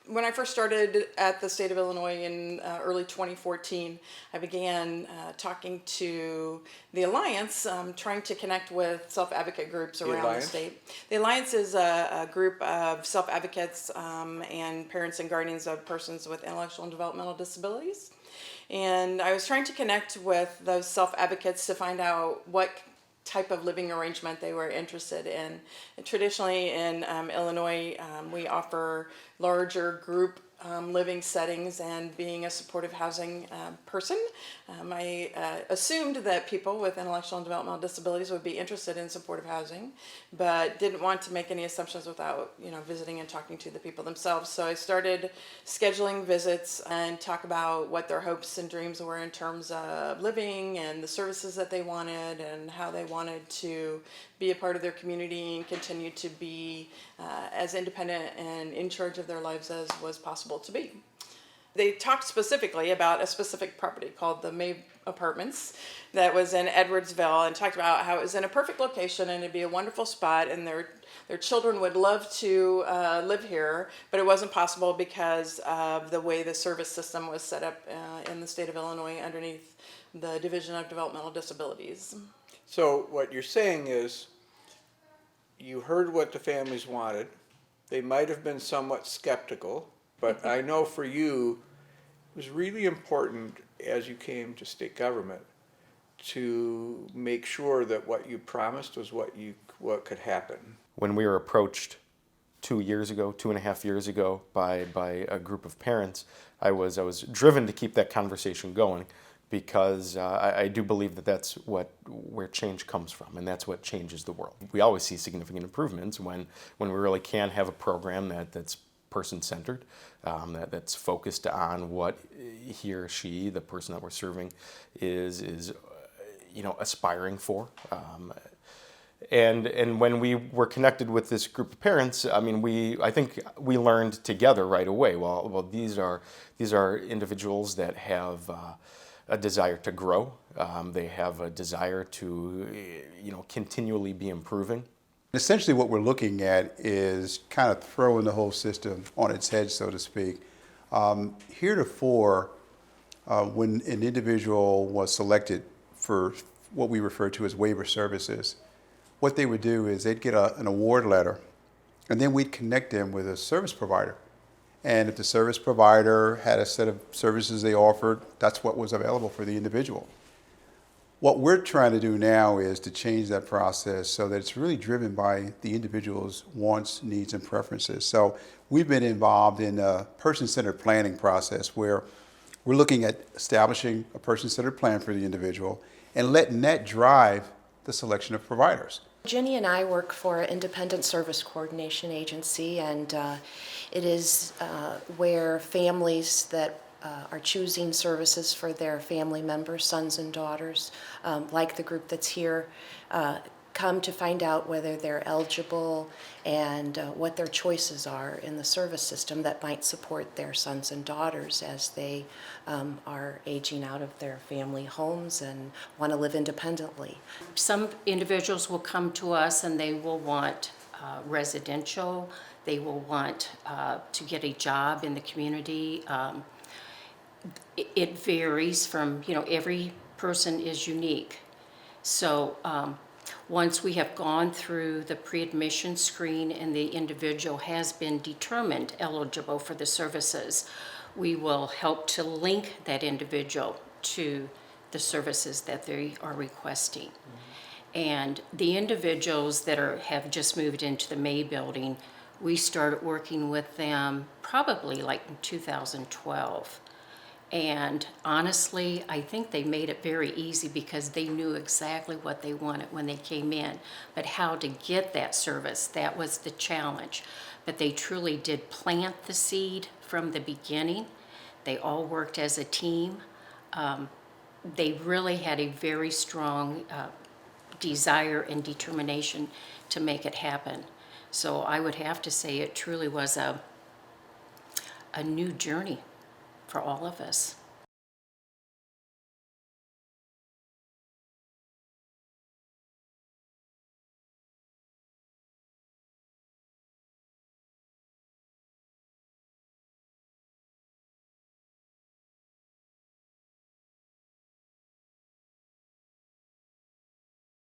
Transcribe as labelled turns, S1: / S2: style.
S1: When I first started at the state of Illinois in early 2014, I began talking to the Alliance, trying to connect with self-advocate groups around the
S2: Alliance?
S1: state. The Alliance is a group of self-advocates and parents and guardians of persons with intellectual and developmental disabilities. And I was trying to connect with those self-advocates to find out what type of living arrangement they were interested in. And traditionally in Illinois, we offer larger group living settings, and being a supportive housing person, I assumed that people with intellectual and developmental disabilities would be interested in supportive housing, but didn't want to make any assumptions without visiting and talking to the people themselves. So I started scheduling visits and talk about what their hopes and dreams were in terms of living and the services that they wanted and how they wanted to be a part of their community and continue to be as independent and in charge of their lives as was possible to be. They talked specifically about a specific property called the May Apartments that was in Edwardsville, and talked about how it was in a perfect location and it'd be a wonderful spot, and their children would love to live here, but it wasn't possible because of the way the service system was set up in the state of Illinois underneath the Division of Developmental Disabilities.
S2: So what you're saying is you heard what the families wanted. They might have been somewhat skeptical, but I know for you it was really important as you came to state government to make sure that what you promised was what could happen.
S3: When we were approached 2.5 years ago by a group of parents, I was driven to keep that conversation going, because I do believe that that's where change comes from, and that's what changes the world. We always see significant improvements when we really can have a program that's person-centered, that's focused on what he or she, the person that we're serving, is aspiring for. And when we were connected with this group of parents, I think we learned together right away. Well, these are individuals that have a desire to grow. They have a desire to, continually be improving.
S4: Essentially what we're looking at is kind of throwing the whole system on its head, so to speak. Heretofore, when an individual was selected for what we refer to as Waiver Services, what they would do is they'd get an award letter, and then we'd connect them with a service provider. And if the service provider had a set of services they offered, that's what was available for the individual. What we're trying to do now is to change that process so that it's really driven by the individual's wants, needs, and preferences. So we've been involved in a person-centered planning process where we're looking at establishing a person-centered plan for the individual and letting that drive the selection of providers.
S5: Jenny and I work for an independent service coordination agency, and it is where families that are choosing services for their family members, sons and daughters, like the group that's here, come to find out whether they're eligible and what their choices are in the service system that might support their sons and daughters as they are aging out of their family homes and want to live independently.
S6: Some individuals will come to us and they will want residential, they will want to get a job in the community. It varies from, every person is unique. So once we have gone through the pre-admission screen and the individual has been determined eligible for the services, we will help to link that individual to the services that they are requesting. And the individuals that have just moved into the May building, we started working with them probably like in 2012. And honestly, I think they made it very easy because they knew exactly what they wanted when they came in. But how to get that service, that was the challenge. But they truly did plant the seed from the beginning. They all worked as a team. They really had a very strong desire and determination to make it happen. So I would have to say it truly was a new journey for all of us.